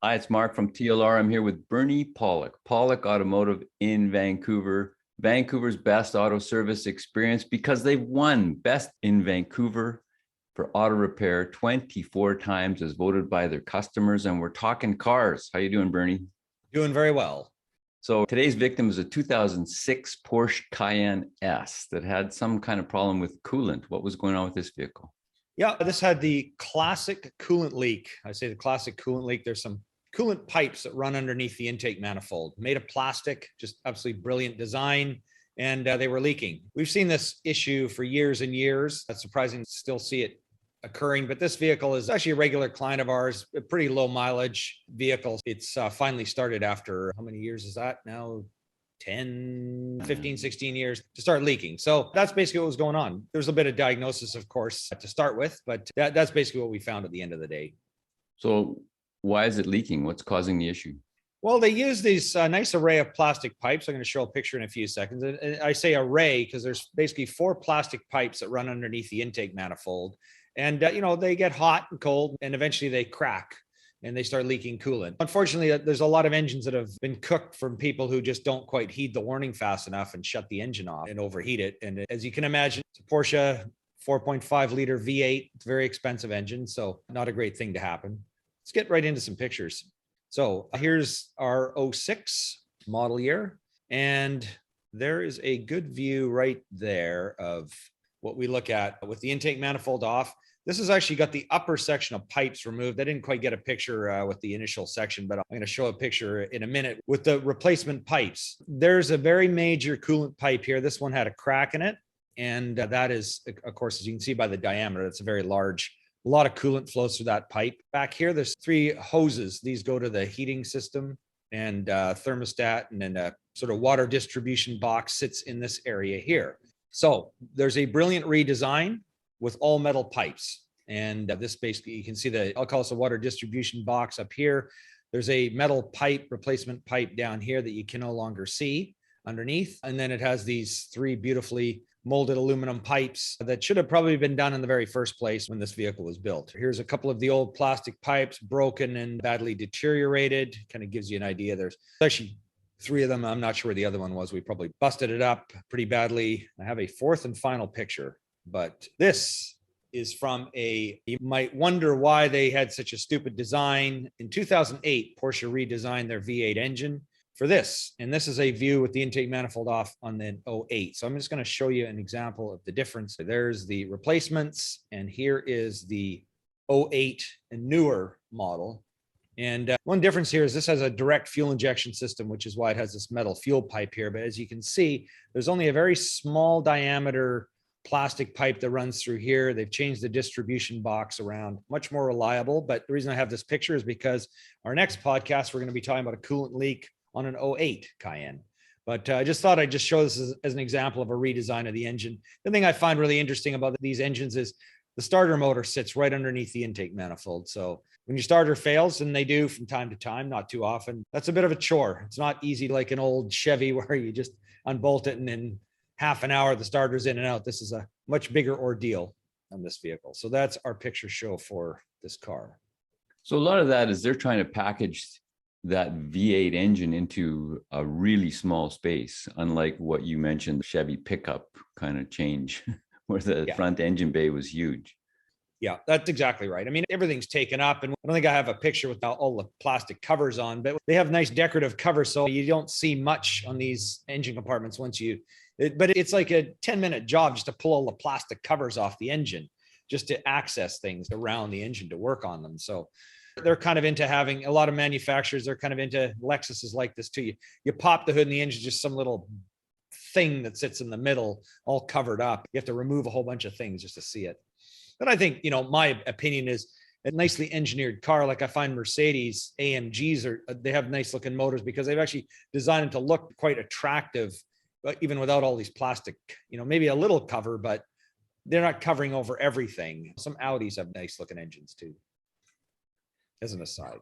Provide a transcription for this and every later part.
Hi, it's Mark from TLR. I'm here with Bernie Pawlik, Pawlik Automotive in Vancouver, Vancouver's best auto service experience because they've won Best in Vancouver for auto repair 24 times as voted by their customers. And we're talking cars. How you doing, Bernie? Doing very well. So today's victim is a 2006 Porsche Cayenne S that had some kind of problem with coolant. What was going on with this vehicle? Yeah, this had the classic coolant leak. I say the classic coolant leak. There's some coolant pipes that run underneath the intake manifold, made of plastic, just absolutely brilliant design. And they were leaking. We've seen this issue for years and years. That's surprising to still see it occurring, but this vehicle is actually a regular client of ours, a pretty low mileage vehicle. It's finally started after how many years is that now? 10, 15, 16 years to start leaking. So that's basically what was going on. There's a bit of diagnosis, of course, to start with, but that's basically what we found at the end of the day. So why is it leaking? What's causing the issue? Well, they use these nice array of plastic pipes. I'm going to show a picture in a few seconds. And I say array because there's basically 4 plastic pipes that run underneath the intake manifold. And, they get hot and cold and eventually they crack and they start leaking coolant. Unfortunately, there's a lot of engines that have been cooked from people who just don't quite heed the warning fast enough and shut the engine off and overheat it. And as you can imagine, it's a Porsche 4.5 liter V8. It's a very expensive engine, so not a great thing to happen. Let's get right into some pictures. So here's our '06 model year. And there is a good view right there of what we look at with the intake manifold off. This has actually got the upper section of pipes removed. I didn't quite get a picture with the initial section, but I'm going to show a picture in a minute with the replacement pipes. There's a very major coolant pipe here. This one had a crack in it. And that is, of course, as you can see by the diameter, it's a very large, a lot of coolant flows through that pipe. Back here, there's 3 hoses. These go to the heating system and thermostat, and then a sort of water distribution box sits in this area here. So there's a brilliant redesign with all metal pipes. And this basically, you can see I'll call this a water distribution box up here. There's a metal pipe, replacement pipe down here that you can no longer see underneath. And then it has these 3 beautifully molded aluminum pipes that should have probably been done in the very first place when this vehicle was built. Here's a couple of the old plastic pipes, broken and badly deteriorated. Kind of gives you an idea. There's actually 3 of them. I'm not sure where the other one was. We probably busted it up pretty badly. I have a 4th and final picture. But this is from you might wonder why they had such a stupid design. In 2008, Porsche redesigned their V8 engine for this. And this is a view with the intake manifold off on the '08. So I'm just going to show you an example of the difference. There's the replacements, and here is the '08 and newer model. And one difference here is this has a direct fuel injection system, which is why it has this metal fuel pipe here. But as you can see, there's only a very small diameter plastic pipe that runs through here. They've changed the distribution box around, much more reliable. But the reason I have this picture is because our next podcast, we're going to be talking about a coolant leak on an '08 Cayenne. But I just thought I'd just show this as an example of a redesign of the engine. The thing I find really interesting about these engines is the starter motor sits right underneath the intake manifold. So when your starter fails, and they do from time to time, not too often, that's a bit of a chore. It's not easy like an old Chevy where you just unbolt it and in half an hour the starter's in and out. This is a much bigger ordeal on this vehicle. So that's our picture show for this car. So a lot of that is they're trying to package that V8 engine into a really small space, unlike what you mentioned, the Chevy pickup kind of change where the front engine bay was huge. Yeah, that's exactly right. I mean, everything's taken up, and I don't think I have a picture with all the plastic covers on, but they have nice decorative covers, so you don't see much on these engine compartments but it's like a 10-minute job just to pull all the plastic covers off the engine, just to access things around the engine to work on them. So they're kind of into having, a lot of manufacturers, they're kind of into, Lexus is like this too. You pop the hood and the engine, just some little thing that sits in the middle, all covered up. You have to remove a whole bunch of things just to see it. But I think, my opinion is a nicely engineered car. Like I find Mercedes AMGs they have nice looking motors because they've actually designed them to look quite attractive, even without all these plastic, maybe a little cover, but they're not covering over everything. Some Audis have nice looking engines too, as an aside.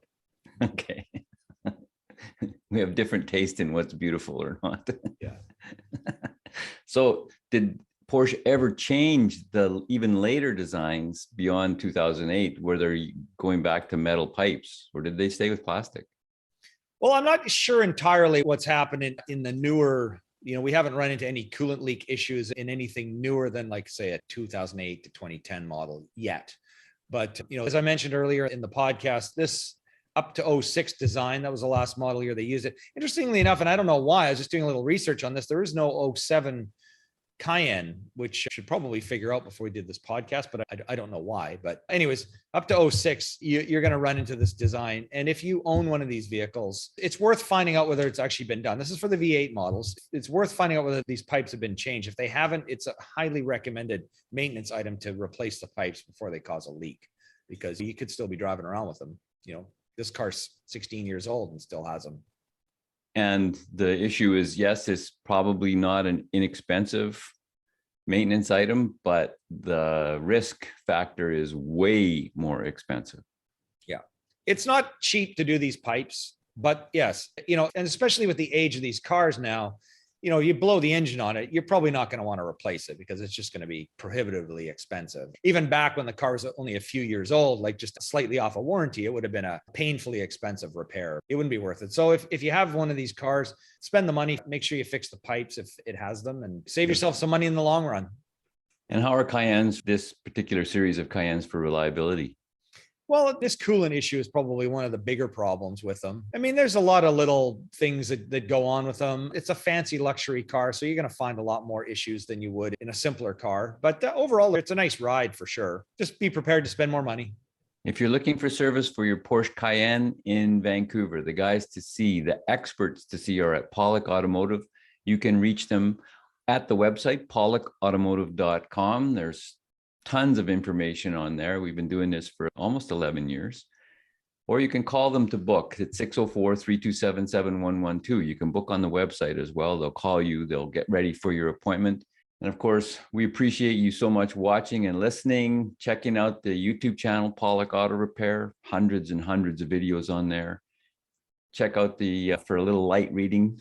Okay. We have different taste in what's beautiful or not. Yeah. So did Porsche ever changed the even later designs beyond 2008, where they're going back to metal pipes, or did they stay with plastic? Well, I'm not sure entirely what's happening in the newer, we haven't run into any coolant leak issues in anything newer than, like, say, a 2008 to 2010 model yet. But, as I mentioned earlier in the podcast, this up to 06 design, that was the last model year they used it. Interestingly enough, and I don't know why, I was just doing a little research on this, there is no 07 Cayenne, which I should probably figure out before we did this podcast, but I don't know why. But anyways, up to 06, you're going to run into this design. And if you own one of these vehicles, it's worth finding out whether it's actually been done. This is for the V8 models. It's worth finding out whether these pipes have been changed. If they haven't, it's a highly recommended maintenance item to replace the pipes before they cause a leak, because you could still be driving around with them. This car's 16 years old and still has them. And the issue is, yes, it's probably not an inexpensive maintenance item, but the risk factor is way more expensive. Yeah. It's not cheap to do these pipes, but yes, and especially with the age of these cars now, you blow the engine on it, you're probably not going to want to replace it because it's just going to be prohibitively expensive. Even back when the car was only a few years old, like just slightly off a warranty, it would have been a painfully expensive repair. It wouldn't be worth it. So if you have one of these cars, spend the money, make sure you fix the pipes if it has them, and save yourself some money in the long run. And how are Cayennes, this particular series of Cayennes, for reliability? Well, this coolant issue is probably one of the bigger problems with them. I mean, there's a lot of little things that go on with them. It's a fancy luxury car, so you're going to find a lot more issues than you would in a simpler car. But overall, it's a nice ride for sure. Just be prepared to spend more money. If you're looking for service for your Porsche Cayenne in Vancouver, the guys to see, the experts to see, are at Pawlik Automotive. You can reach them at the website, pawlikautomotive.com. There's tons of information on there. We've been doing this for almost 11 years. Or you can call them to book. It's 604-327-7112. You can book on the website as well. They'll call you. They'll get ready for your appointment. And of course, we appreciate you so much watching and listening, checking out the YouTube channel, Pawlik Auto Repair. Hundreds and hundreds of videos on there. Check out for a little light reading,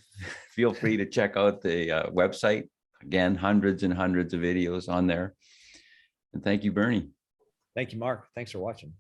feel free to check out the website. Again, hundreds and hundreds of videos on there. And thank you, Bernie. Thank you, Mark. Thanks for watching.